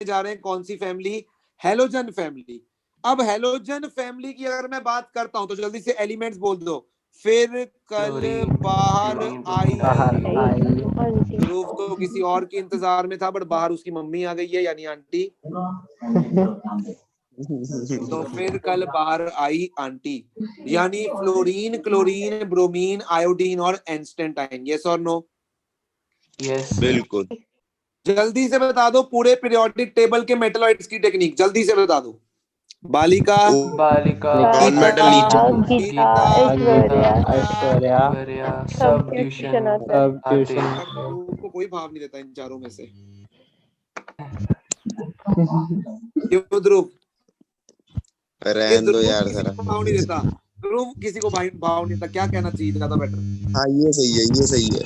जा रहे हैं कौन सी फैमिली, हेलोजन फैमिली। अब हेलोजन फैमिली की अगर मैं बात करता हूं तो जल्दी से एलिमेंट्स बोल दो। फिर कल बाहर आई, ध्रुव तो किसी और के इंतजार में था, बट बाहर उसकी मम्मी आ गई है यानी आंटी। तो फिर कल बाहर आई आंटी, यानी फ्लोरीन, क्लोरीन, ब्रोमीन, आयोडीन और एंस्टेंटाइन। यस और नो? यस बिल्कुल। जल्दी से बता दो पूरे पीरियोडिक टेबल के मेटलॉइड्स की टेक्निक, जल्दी से बता दो। बालिका, बालिका, ऑन मेटल नीचे, गीता, ऐश्वर्या, सबट्यूशन आते। को कोई भाव नहीं देता इन चारों में से। क्यों ध्रुव? रहने दो यार किसी जरा। को भाव नहीं देता, ध्रुव किसी को भाव नहीं देता। क्या कहना चाहिए ज्यादा बेटर? हाँ ये सही है, ये सही है,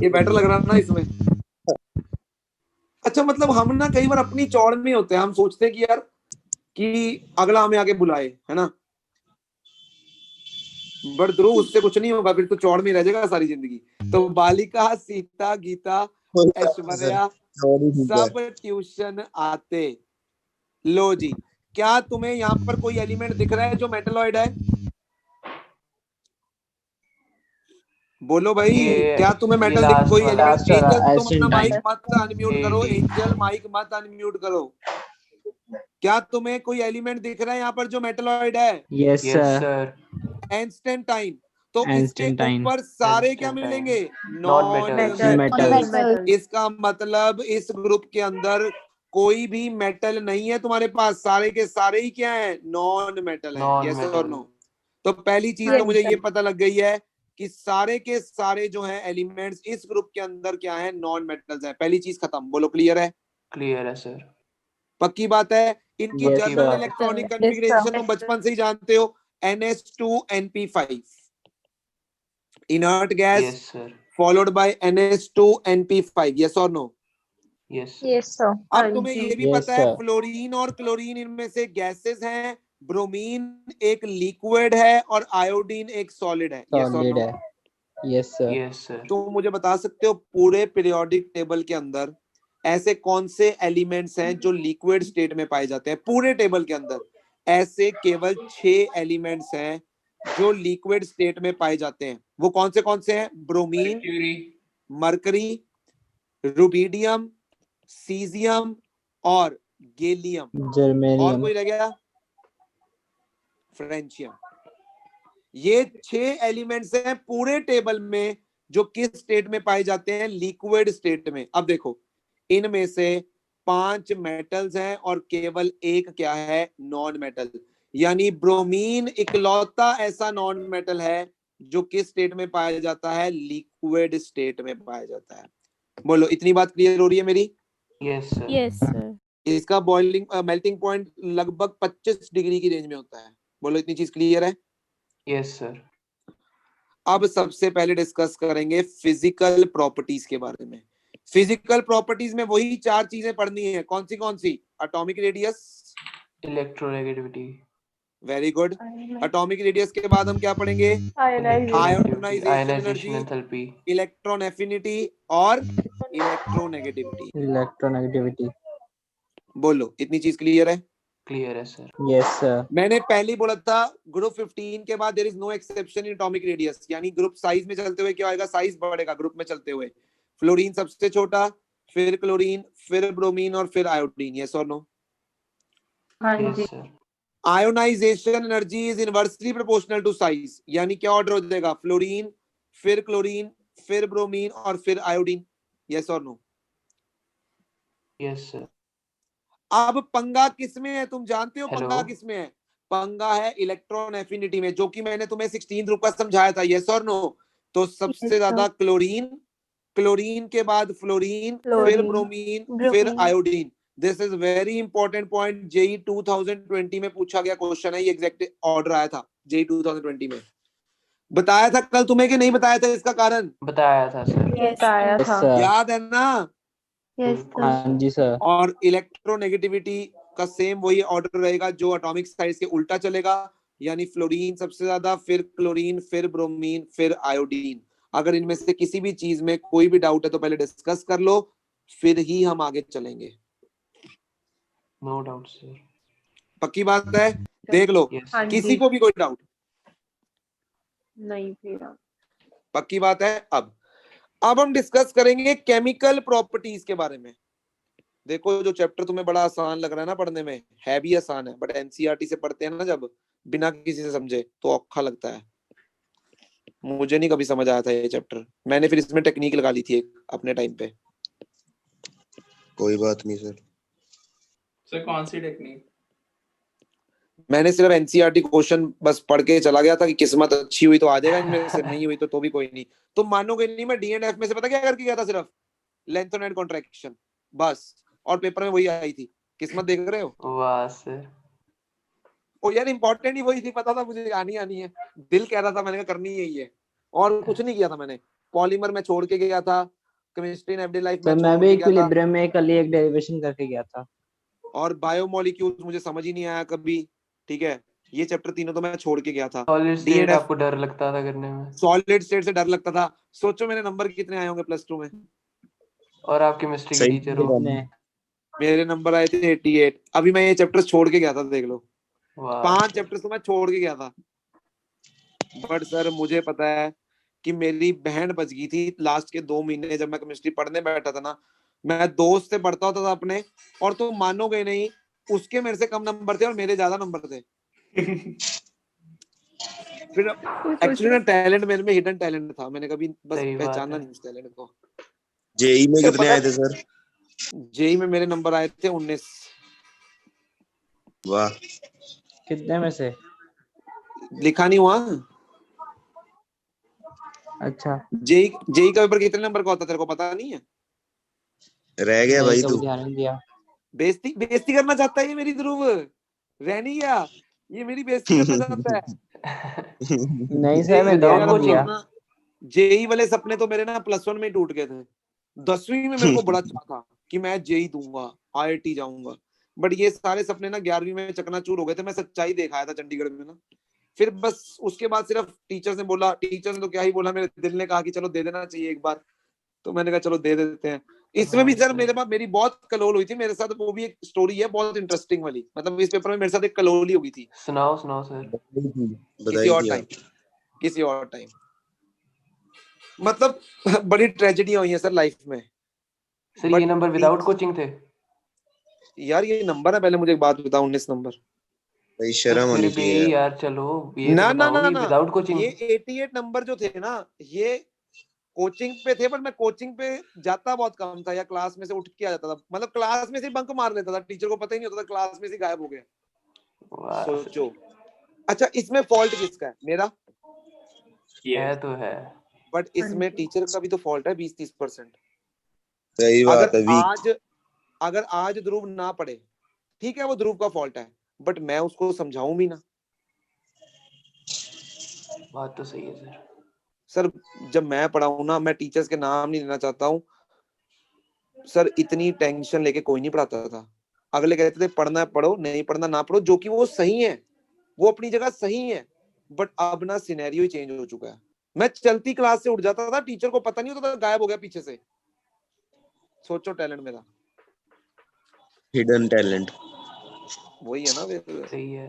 ये बेटर लग रहा है ना इसमें? अच्छा, मतलब हम ना कई बार अपनी चौड़ में होते हैं, हम सोचते हैं कि यार कि अगला हमें आगे बुलाए, है ना, बट ध्रुव उससे कुछ नहीं होगा, फिर तो चौड़ में रह जाएगा सारी जिंदगी। तो बालिका, सीता, गीता, ऐश्वर्या सब ट्यूशन आते। लो जी, क्या तुम्हें यहाँ पर कोई एलिमेंट दिख रहा है जो मेटलॉइड है? बोलो भाई, क्या तुम्हें मेटल दिख कोई एलिमेंट? एंजल तुम अपना माइक मत अनम्यूट करो, एंजल माइक मत अनम्यूट करो। क्या तुम्हें कोई एलिमेंट दिख रहा है यहाँ पर जो मेटलॉइड है? Yes sir. एंस्टेंटाइन। तो इसके ऊपर सारे क्या मिलेंगे? Non metal. इसका मतलब इस ग्रुप के अंदर कोई भी मेटल नहीं है तुम्हारे पास, सारे के सारे ही क्या है? नॉन मेटल है। यस और नो? तो पहली चीज तो मुझे ये पता लग गई है कि सारे के सारे जो हैं एलिमेंट्स इस ग्रुप के अंदर क्या है? नॉन मेटल्स हैं। पहली चीज खत्म। बोलो क्लियर है? क्लियर है सर। पक्की बात है। इनकी जनरल इलेक्ट्रॉनिक कॉन्फ़िगरेशन तुम बचपन से ही जानते हो, NH2NP5 inert gas followed by NH2NP5। Yes और नो? Yes sir. अब तुम्हें ये भी पता है फ्लोरीन और क्लोरीन इनमें से गैसेस हैं, ब्रोमीन एक लिक्विड है और आयोडीन एक सॉलिड है। यस और नो? Yes sir. तो मुझे बता सकते हो पूरे पीरियोडिक टेबल के अंदर ऐसे कौन से एलिमेंट्स हैं जो लिक्विड स्टेट में पाए जाते हैं? पूरे टेबल के अंदर ऐसे केवल 6 एलिमेंट्स हैं जो लिक्विड स्टेट में पाए जाते हैं। वो कौन से हैं? ब्रोमीन, मरकरी, रुबिडियम, सीजियम और गैलियम। और कोई रह गया? फ्रेंचियम। ये 6 एलिमेंट्स हैं पूरे टेबल में जो किस स्टेट में पाए जाते हैं? लिक्विड स्टेट में। अब देखो, इनमें से 5 मेटल्स हैं और केवल एक क्या है? Non metal. यानी ब्रोमीन इकलौता ऐसा नॉन मेटल है जो किस स्टेट में पाया जाता है? लिक्विड स्टेट में पाया जाता है। बोलो, इतनी बात क्लियर हो रही है मेरी? Yes sir. Yes sir. इसका बॉइलिंग मेल्टिंग पॉइंट लगभग 25 डिग्री की रेंज में होता है। बोलो, इतनी चीज क्लियर है? Yes sir. अब सबसे पहले डिस्कस करेंगे फिजिकल प्रॉपर्टीज के बारे में। फिजिकल प्रॉपर्टीज में वही 4 चीजें पढ़नी है। कौन सी? Atomic radius, electronegativity. Very good. Atomic radius के बाद हम क्या पढ़ेंगे? Ionisation energy, enthalpy, electron affinity और इलेक्ट्रोनेगेटिविटी। बोलो, इतनी चीज क्लियर है? क्लियर है सर। Yes sir. मैंने पहले ही बोला था ग्रुप 15 के बाद there is no exception in atomic radius, यानी ग्रुप साइज में चलते हुए क्या आएगा? साइज बढ़ेगा ग्रुप में चलते हुए। फ्लोरीन सबसे छोटा, फिर क्लोरीन, फिर ब्रोमीन और फिर आयोडीन। यस और no? Yes sir. Ionization energy is inversely proportional to size, यानी क्या ऑर्डर हो जाएगा? फ्लोरीन, फिर क्लोरीन, फिर ब्रोमीन और फिर आयोडीन। यस और नो? Yes sir. अब पंगा किसमें है? तुम जानते हो पंगा किसमें है? पंगा है इलेक्ट्रॉन एफिनिटी में, जो कि मैंने तुम्हें 16 ग्रुप का समझाया था। यस और नो? तो सबसे ज्यादा क्लोरीन, क्लोरीन के बाद फ्लोरीन, फिर ब्रोमीन, फिर iodine. This is very important point. JEE 2020 में पूछा गया क्वेश्चन है, ये एग्जैक्ट ऑर्डर आया था जेई 2020 में। बताया था कल तुम्हें कि नहीं बताया था? इसका कारण बताया था सर। बताया था। याद है ना? हाँ जी सर। और इलेक्ट्रोनेगेटिविटी का सेम वही ऑर्डर रहेगा जो एटॉमिक साइज के उल्टा चलेगा, यानी फ्लोरीन सबसे ज्यादा, फिर क्लोरीन, फिर ब्रोमीन, फिर आयोडीन। अगर इनमें से किसी भी चीज में कोई भी डाउट है तो पहले डिस्कस कर लो, फिर ही हम आगे चलेंगे। No doubt sir. पक्की बात है? देख लो, यस हाँ किसी जी। को भी कोई डाउट? नहीं फिर पक्की बात है। अब हम डिस्कस करेंगे केमिकल प्रॉपर्टीज के बारे में। देखो, जो चैप्टर तुम्हें बड़ा आसान लग रहा है ना पढ़ने में, है भी आसान है, बट एनसीईआरटी से पढ़ते हैं ना जब, बिना किसी से समझे, तो औखा लगता है। मुझे नहीं कभी समझ आया था ये चैप्टर, मैंने फिर इसमें टेक्निक लगा ली थी एक अपने टाइम पे। कोई बात नहीं सर। सर कौन सी टेक्निक? मैंने सिर्फ एनसीईआरटी क्वेश्चन बस पढ़ के चला गया था कि किस्मत अच्छी हुई तो आ जाएगा इनमें से, नहीं हुई तो भी कोई नहीं। तुम मानोगे नहीं, मैं डीएनएफ में से पता क्या करके गया था? सिर्फ लेंथ एंड कॉन्ट्रैक्शन बस, और पेपर में वही आई थी। किस्मत देख रहे हो? वाह सर। ओ यार, इंपॉर्टेंट ही वही थी, पता था मुझे आनी है, दिल कह रहा था, मैंने कहा करनी यही है, और कुछ नहीं किया था मैंने। पॉलीमर में छोड़ के गया था, केमिस्ट्री एंड एवरीडे लाइफ में सर मैं छोड़ भी के गया था, इक्विलिब्रियम में कल एक डेरिवेशन करके गया था। और बायोमोलिक्यूल्स मुझे समझ ही नहीं आया कभी। ठीक है, ये चैप्टर तीनों तो मैं छोड़ के गया था। सॉलिड स्टेट डीएनएफ, आपको डर लगता था करने में, सॉलिड स्टेट से डर लगता था। सोचो मेरे नंबर कितने आए होंगे प्लस 2 में। और आप केमिस्ट्री के सही टीचर हो। कितने? मेरे नंबर आए थे 88। अभी मैं ये चैप्टर छोड़ के गया था, देख लो, वाह 5 चैप्टर तो मैं छोड़ के गया था। बट सर मुझे पता है कि मेरी बहन बच गई थी लास्ट के 2 महीने, जब मैं केमिस्ट्री पढ़ने बैठा था ना, मैं दोस्त से पढ़ता होता था अपने, और तुम मानोगे नहीं, उसके मेरे से कम नंबर थे और मेरे ज्यादा नंबर थे। फिर एक्चुअली ना, टैलेंट मेरे में हिडन टैलेंट था, मैंने कभी बस सही बात पहचाना है। नहीं उस टैलेंट को। जेई में सर, कितने पता आए थे सर? जेई में मेरे नंबर आए थे 19। वाह। कितने में से? लिखा नहीं हुआ। अच्छा, जेई जेई का पेपर कितने नंबर का होता है तेरे को पता नहीं है? रह गया नहीं भाई कभी तू। ध्यान नहीं दिया। बेइज्जती बेइज्जती करना चाहता है ये मेरी, ध्रुव रह नहीं गया, ये मेरी बेइज्जती करना चाहता है। नहीं सर मैं Without ध्यान नहीं दिया। जेई वाले सपने तो मेरे ना +1 में ही टूट गए थे। 10वीं में मेरे को बड़ा अच्छा था कि मैं जेई दूंगा, आईआईटी जाऊंगा, बट ये सारे सपने ना 11वीं में चकनाचूर हो गए थे। मैं सच्चाई देखा था चंडीगढ़ में ना, फिर बस उसके बाद सिर्फ टीचर्स ने बोला, टीचर्स ने तो क्या ही बोला, मेरे दिल ने कहा कि चलो दे देना चाहिए एक बार, तो मैंने कहा चलो दे देते हैं। इसमें भी सर मेरी बहुत कलोल हुई थी मेरे साथ, वो भी एक स्टोरी है बहुत इंटरेस्टिंग वाली, मतलब इस पेपर में मेरे साथ एक कलोल ही हो गई थी। सुनाओ सुनाओ सर। किसी और टाइम, किसी और टाइम, मतलब बड़ी ट्रेजेडी हुई है सर लाइफ में। सर ये नंबर विदाउट कोचिंग थे? यार ये नंबर है, पहले मुझे एक बात बताओ, 19 नंबर। भाई शर्म फिर होनी भी चाहिए। यार चलो ये ना तो ना बताओ ना कि ना, विदाउट कोचिंग। ये 88 नंबर जो थे ना, ये कोचिंग पे थे, पर मैं कोचिंग पे जाता बहुत कम था, या क्लास में से उठ के आ जाता था, मतलब क्लास में से बंक मार लेता था, टीचर को पता ही नहीं होता था, क्लास में से गायब हो गया। सोचो। अच्छा, इसमें फॉल्ट किसका है? मेरा है तो है, बट इसमें टीचर का भी तो फॉल्ट है 20-30%। सही बात है, वीक। अगर आज ध्रुव ना पढ़े, ठीक है, वो ध्रुव का फॉल्ट है, बट मैं उसको समझाऊं भी ना। बात तो सही है सर। सर जब मैं पढ़ाऊं ना, मैं टीचर्स के नाम नहीं लेना चाहता हूँ सर, इतनी टेंशन लेके कोई नहीं पढ़ाता था। अगले कहते थे पढ़ना है पढ़ो, नहीं पढ़ना ना पढ़ो, जो कि वो सही है, वो अपनी जगह सही है, बट अब ना सिनेरियो ही चेंज हो चुका है। मैं चलती क्लास से उठ जाता था, टीचर को पता नहीं होता था, गायब हो गया पीछे से। सोचो टैलेंट मेरा, हिडन टैलेंट। वही है ना फिर। सही है।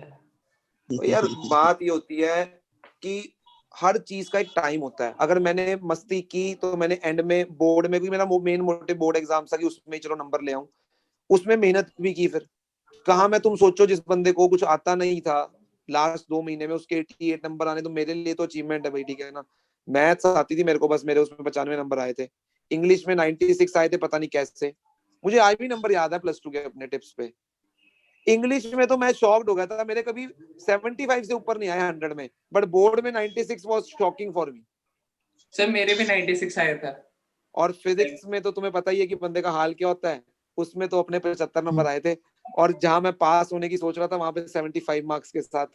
तो यार बात ये होती है कि हर चीज का एक टाइम होता है। अगर मैंने मस्ती की तो मैंने एंड में बोर्ड में, क्योंकि मेरा मेन मोटिव बोर्ड एग्जाम था कि उसमें चलो नंबर ले आऊं, उसमें मेहनत भी की। फिर कहा मैं, तुम सोचो जिस बंदे को कुछ आता नहीं था, लास्ट 2 महीने में उसके 88 नंबर आने, तो मेरे लिए तो अचीवमेंट है भाई, ठीक है ना। मैथ्स आती थी मेरे को, बस मेरे उसमें 95 नंबर आए थे। इंग्लिश में 96 आए थे, पता नहीं कैसे, मुझे आज भी नंबर याद है +2 के अपने टिप्स पे। इंग्लिश में तो मैं शॉक्ड हो गया था, मेरे कभी 75 से ऊपर नहीं आया 100 में, बट बोर्ड में 96 was shocking for me. Sir मेरे भी 96 आया था। और फिजिक्स में तो तुम्हें पता ही है कि बंदे का हाल क्या होता है, उसमें तो अपने 75 नंबर आए थे, और जहां मैं पास होने की सोच रहा था, वहां पे 75 मार्क्स के साथ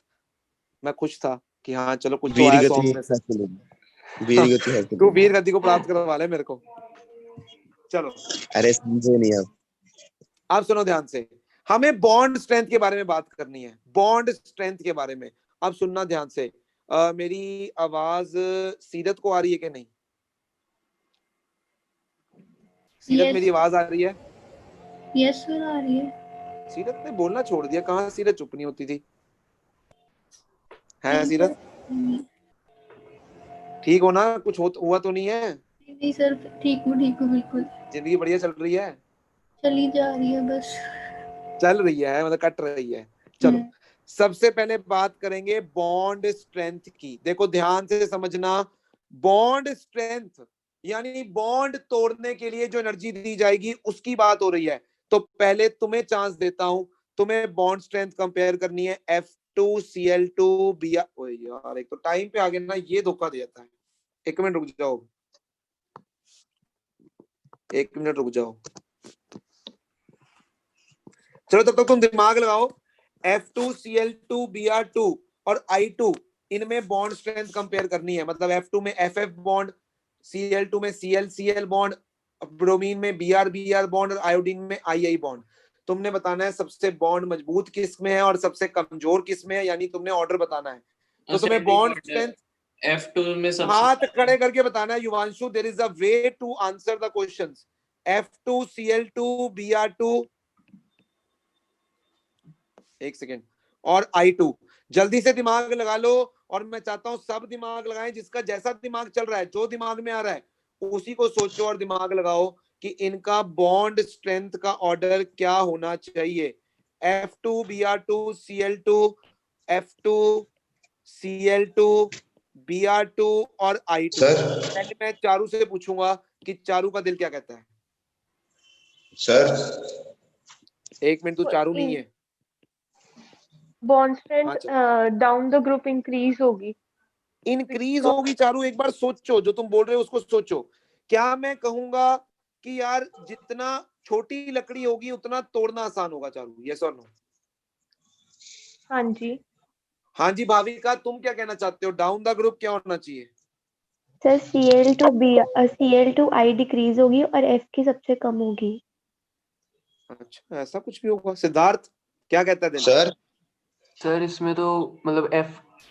मैं खुश था कि हाँ चलो कुछ तो आया 100 में से। वीर गति हासिल। तू वीर गति को प्राप्त करवा ले मेरे को। चलो, अरे समझे नहीं आप। अब सुनो ध्यान से, हमें बॉन्ड स्ट्रेंथ के बारे में बात करनी है, बॉन्ड स्ट्रेंथ के बारे में। अब सुनना ध्यान से। मेरी आवाज सीरत को आ रही है कि नहीं? सीरत, Yes. मेरी आवाज आ रही है? यस सर आ रही है। सीरत ने बोलना छोड़ दिया, कहाँ सीरत चुप नहीं होती थी? है सीरत, ठीक हो ना? कुछ हुआ तो नहीं है? नहीं सर, ठीक हूँ बिल्कुल। जिंदगी बढ़िया चल रही है? चली जा रही है बस। चल रही है मतलब कट रही है। चलो सबसे पहले बात करेंगे बॉन्ड स्ट्रेंथ की। देखो ध्यान से समझना, बॉन्ड स्ट्रेंथ यानी बॉन्ड तोड़ने के लिए जो एनर्जी दी जाएगी उसकी बात हो रही है। तो पहले तुम्हें चांस देता हूं, तुम्हें बॉन्ड स्ट्रेंथ कंपेयर करनी है F2Cl2 Br। ओए यार एक तो टाइम पे आ गया ना, ये धोखा देता है। एक मिनट रुक जाओ, एक मिनट रुक जाओ। चलो तब तक तुम दिमाग लगाओ। F2Cl2Br2 और I2 इनमें बॉन्ड स्ट्रेंथ कंपेयर करनी है। मतलब F2 में FF बॉन्ड, Cl2 में ClCl बॉन्ड, ब्रोमीन में Br बॉन्ड और आयोडीन में II बॉन्ड। तुमने बताना है सबसे बॉन्ड मजबूत किस में है और सबसे कमजोर किस में है, यानी तुमने ऑर्डर बताना है। तो तुम्हें बॉन्ड स्ट्रेंथ F2 में सबसे हाथ खड़े करके बताना है Yuvanshu. There is a way to answer the questions. F2Cl2Br2 एक सेकेंड और I2। जल्दी से दिमाग लगा लो और मैं चाहता हूं सब दिमाग लगाएं। जिसका जैसा दिमाग चल रहा है, जो दिमाग में आ रहा है उसी को सोचो और दिमाग लगाओ कि इनका बॉन्ड स्ट्रेंथ का ऑर्डर क्या होना चाहिए। F2Br2Cl2, F2Cl2Br2 और I2। पहले मैं चारू से पूछूंगा कि चारू का दिल क्या कहता है। सर एक मिनट, तू चारू नहीं है। Bond strength down the group increase होगी। इंक्रीज होगी चारू, एक बार सोचो जो तुम बोल रहे हो उसको सोचो। क्या मैं कहूंगा कि यार जितना छोटी लकड़ी होगी उतना तोड़ना आसान होगा चारू? यस और नो? हाँ जी। हाँ जी भाविका, तुम क्या कहना चाहते हो? डाउन द ग्रुप क्या होना चाहिए? सर Cl2I डिक्रीज होगी और F की सबसे कम होगी। अच्छा ऐसा कुछ भी होगा? सिद्धार्थ क्या कहता है दिल? सर इसमें तो मतलब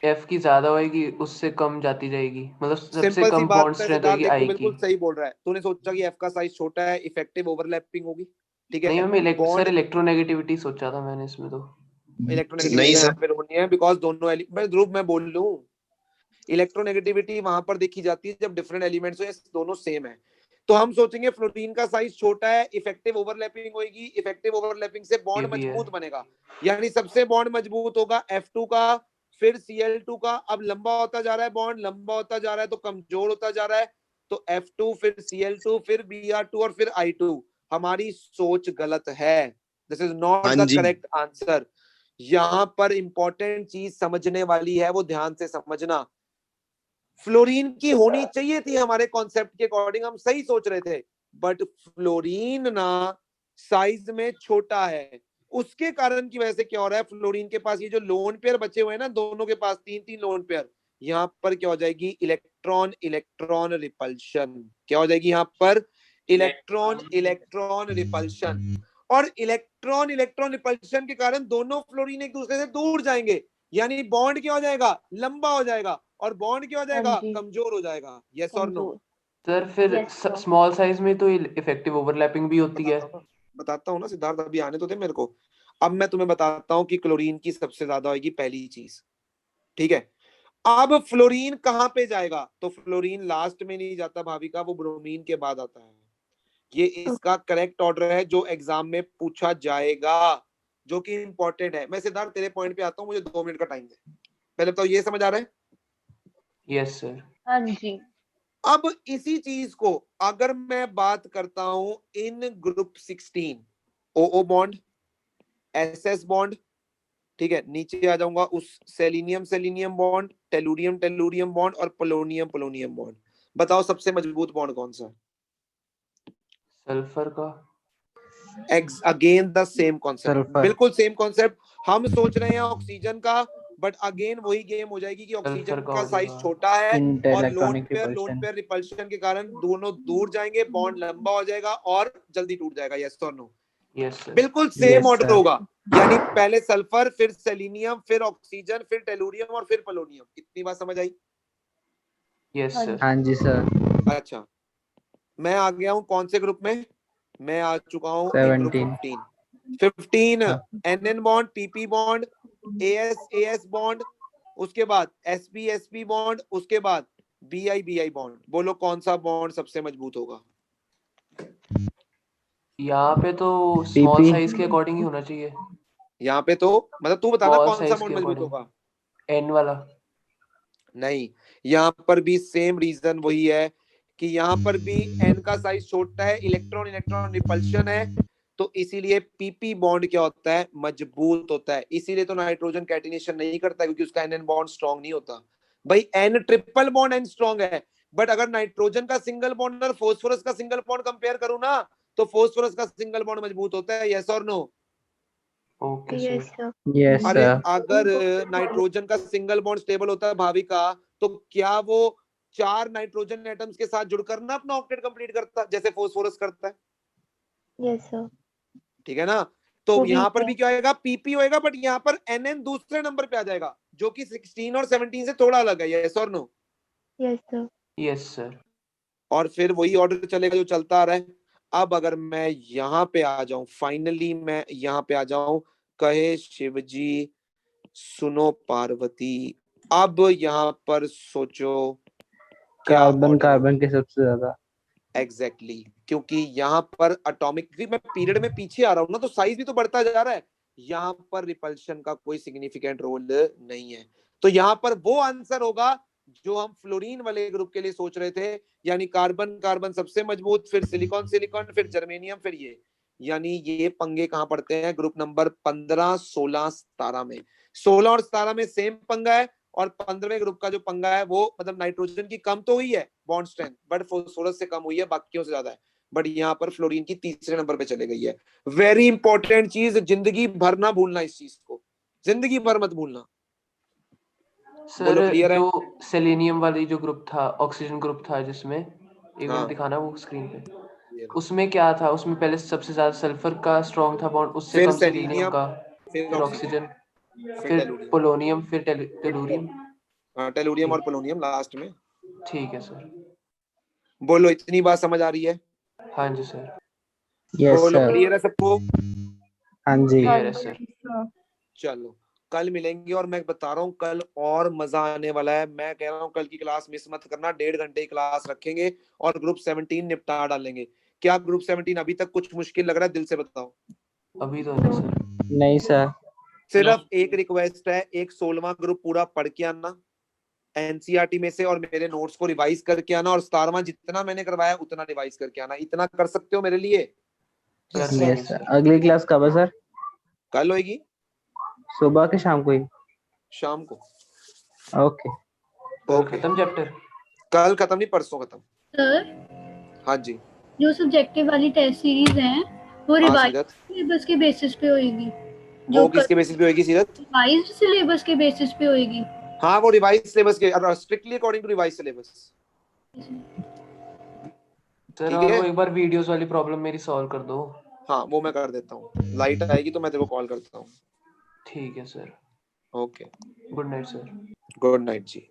F की ज्यादा होगी, उससे कम जाती जाएगी। मतलब सबसे सिंपल सी कम बात बॉन्ड है स्ट्रेंथ सिद्धार्थ, होगी देख तू I की। बिल्कुल सही बोल रहा है। तूने सोचा कि F का साइज छोटा है, इफेक्टिव ओवरलैपिंग होगी। ठीक नहीं है मैं सर बॉन्ड इलेक्ट्रोनेगेटिविटी सोचा था मैंने इसमें तो। इलेक्ट्रोनेगेटिविटी यहाँ पे होनी है बिकॉज दोनों एलिमेंट ध्रुव मैं बोल लूं, इलेक्ट्रोनेगेटिविटी वहां पर देखी जाती है जब डिफरेंट एलिमेंट्स हो, दोनों सेम है। तो हम सोचेंगे फ्लोरीन का साइज छोटा है, इफेक्टिव ओवरलैपिंग होगी, इफेक्टिव ओवरलैपिंग से बॉन्ड मजबूत बनेगा, यानी सबसे बॉन्ड मजबूत होगा F2 का, फिर Cl2 का। अब लंबा होता जा रहा है बॉन्ड, लंबा होता जा रहा है तो कमजोर होता जा रहा है। तो F2 फिर Cl2 फिर Br2 और फिर I2। हमारी सोच गलत है, this is not the correct answer. यहां पर इंपॉर्टेंट चीज समझने वाली है, वो ध्यान से समझना। फ्लोरीन की होनी चाहिए थी हमारे कॉन्सेप्ट के अकॉर्डिंग, हम सही सोच रहे थे, बट फ्लोरीन ना साइज में छोटा है। उसके कारण की वजह से क्या हो रहा है, फ्लोरीन के पास ये जो लोन पेयर बचे हुए हैं ना, दोनों के पास 3-3 लोन पेयर, यहां पर क्या हो जाएगी? Electron electron repulsion. क्या हो जाएगी यहां पर? Electron electron repulsion. और इलेक्ट्रॉन इलेक्ट्रॉन रिपल्शन के कारण दोनों फ्लोरीन एक दूसरे से दूर जाएंगे, यानी बॉन्ड क्या हो जाएगा? लंबा हो जाएगा। और बॉन्ड क्या हो जाएगा? कमजोर हो जाएगा। यस और नो? सर फिर स्मॉल साइज में तो इफेक्टिव ओवरलैपिंग भी होती है। बताता हूँ ना सिद्धार्थ, अभी आने तो दे मेरे को। अब मैं तुम्हें बताता हूँ कि क्लोरीन की सबसे ज्यादा होगी पहली चीज। ठीक है, अब फ्लोरीन कहां पे जाएगा? तो फ्लोरीन लास्ट में नहीं जाता भाविका, वो ब्रोमीन के बाद आता है। ये इसका करेक्ट ऑर्डर है जो एग्जाम में पूछा जाएगा, जो कि इंपॉर्टेंट है। मैं सिद्धार्थ तेरे पॉइंट पे आता हूँ, मुझे 2 मिनट का टाइम दे। पहले तो ये समझ आ रहा है? Yes sir. हाँ जी। अब इसी चीज को अगर मैं बात करता हूं इन group 16, OO bond, SS bond, ठीक है, नीचे आ जाऊंगा उस selenium selenium bond, tellurium tellurium bond और पोलोनियम पोलोनियम बॉन्ड। बताओ सबसे मजबूत बॉन्ड कौन सा है? सल्फर का। Again the same concept, sulphur. बिल्कुल सेम कॉन्सेप्ट। हम सोच रहे हैं ऑक्सीजन का, बट अगेन वही गेम हो जाएगी कि ऑक्सीजन का साइज छोटा है और लोन पेयर रिपल्शन के कारण दोनों दूर जाएंगे, बॉन्ड लंबा हो जाएगा और जल्दी टूट जाएगा। यस और नो? Yes sir. बिल्कुल सेम ऑर्डर होगा, यानी पहले सल्फर, फिर सेलिनियम, फिर ऑक्सीजन, फिर टेलुरियम और फिर पोलोनियम। इतनी बात समझ आई? Yes sir. हाँ जी सर। अच्छा, मैं आ गया हूं कौन से ग्रुप में? मैं आ चुका हूं इन ग्रुप 15। 15 हाँ। NN bond, PP bond, AS bond, उसके बाद SP बॉन्ड, उसके बाद BI बॉन्ड। बोलो कौन सा बॉन्ड सबसे मजबूत होगा? यहाँ पे तो स्मॉल PP साइज के अकॉर्डिंग ही होना चाहिए। यहाँ पे तो मतलब तू बताना Small कौन सा size बॉन्ड के मजबूत according। होगा? N वाला। नहीं, यहाँ पर भी सेम रीजन वही है कि यहाँ पर भी N का साइज छोटा है, इलेक्ट्रॉन इलेक्ट्रॉन रिपल्शन है, तो इसीलिए PP बॉन्ड क्या होता है? मजबूत होता है। इसीलिए तो नाइट्रोजन कैटिनेशन नहीं करता, क्योंकि उसका NN बॉन्ड स्ट्रॉन्ग नहीं होता। भाई N triple bond N strong है, बट अगर नाइट्रोजन का सिंगल बॉन्ड और फोस्फोरस का सिंगल बॉन्ड कंपेयर करूँ ना, तो फोस्फोरस का सिंगल बॉन्ड मजबूत होता है। यस और no? Okay Yes, sir. sir. Yes अरे सर। अगर नाइट्रोजन का सिंगल बॉन्ड स्टेबल होता है भाविका, तो क्या वो 4 नाइट्रोजन एटम्स के साथ जुड़कर ना अपना ऑक्टेट कंप्लीट करता, जैसे फोस्फोरस करता है? Yes, sir. ठीक है ना? तो वो भी यहाँ पर है। भी क्या होगा? PP होएगा, बट यहाँ पर NN दूसरे नंबर पे आ जाएगा, जो कि 16 और 17 से थोड़ा अलग है। यस और no? Yes, sir. Yes sir. और फिर वही ऑर्डर चलेगा जो चलता आ रहा है। अब अगर मैं यहाँ पे आ जाऊं, फाइनली मैं यहाँ पे आ जाऊं, कहे शिवजी सुनो पार्वती, अब यहाँ पर सोचो क्या कार्बन order कार्बन के सबसे ज्यादा। एग्जैक्टली क्योंकि यहाँ पर अटोमिक, मैं पीरियड में पीछे आ रहा हूँ ना, तो साइज भी तो बढ़ता जा रहा है। यहाँ पर रिपल्शन का कोई सिग्निफिकेंट रोल नहीं है, तो यहाँ पर वो आंसर होगा जो हम फ्लोरीन वाले ग्रुप के लिए सोच रहे थे, यानी कार्बन कार्बन सबसे मजबूत, फिर सिलिकॉन सिलिकॉन, फिर जर्मेनियम, फिर ये। यानी ये पंगे कहाँ पड़ते हैं? ग्रुप नंबर 15, 16, 17 में। 16 और 17 में सेम पंगा है, और 15वें ग्रुप का जो पंगा है वो मतलब नाइट्रोजन की कम तो हुई है बॉन्ड स्ट्रेंथ, बट फोस्फोरस से कम हुई है, बाकियों से ज्यादा है। बट यहाँ पर फ्लोरीन की तीसरे नंबर पे चले गई है। वेरी इंपॉर्टेंट चीज, जिंदगी भर ना भूलना इस चीज को, जिंदगी भर मत भूलना। बोलो सर क्लियर है? जो सेलेनियम वाली जो ग्रुप था, ऑक्सीजन ग्रुप था, जिसमें एक हाँ। मिनट दिखाना वो स्क्रीन पे, ये लो। उसमें क्या था? उसमें पहले सबसे ज्यादा सल्फर का स्ट्रॉन्ग था बॉन्ड, उससे फिर कम सेलेनियम सेलेनियम, का, फिर फिर ऑक्सीजन, ऑक्सीजन, फिर फिर टेलुरियम। पोलोनियम, फिर टेलुरियम। टेलुरियम और पोलोनियम लास्ट में। ठीक है सर। बोलो इतनी बात समझ आ रही है? हाँ जी सर। यस बोलो सर। क्लियर है सबको? हाँ जी। क्लियर है सर। चलो कल मिलेंगे, और मैं बता रहा हूँ कल और मजा आने वाला है। मैं कह रहा हूँ कल की क्लास मिस मत करना, 1.5 घंटे की क्लास रखेंगे और ग्रुप 17 निपटा डालेंगे। क्या ग्रुप 17 अभी तक कुछ मुश्किल लग रहा है? दिल से बताओ। अभी तो नहीं सर। नहीं सर। सिर्फ एक रिक्वेस्ट है, एक 16वां ग्रुप पूरा पढ़ के आना एनसीईआरटी में से, और मेरे नोट्स को रिवाइज करके आना, और 17वां जितना मैंने करवाया उतना रिवाइज करके आना। इतना कर सकते हो मेरे लिए? कर यस लेंगे सर। सर। अगली क्लास कब है सर? कल होगी, सुबह के शाम को ही? शाम को। ओके। कल ओके, खत्म चैप्टर? कल खत्म नहीं, परसों खत्म। सर हाँ जी। जो सब्जेक्टिव वाली टेस्ट सीरीज है वो हाँ रिवाइज सीरत, सिलेबस के बेसिस पे होएगी? वो किसके बेसिस पे होगी सीरत? रिवाइज्ड सिलेबस के बेसिस पे होएगी? हाँ वो रिवाइज सिलेबस के, strictly according to revise syllabus. Sir ठीक और है, वो एक बार वीडियोस वाली प्रॉब्लम मेरी सॉल्व कर दो। हाँ वो मैं कर देता हूँ, लाइट आएगी तो मैं तेरे को कॉल करता हूँ। ठीक है sir. Okay, good night sir. Good night जी।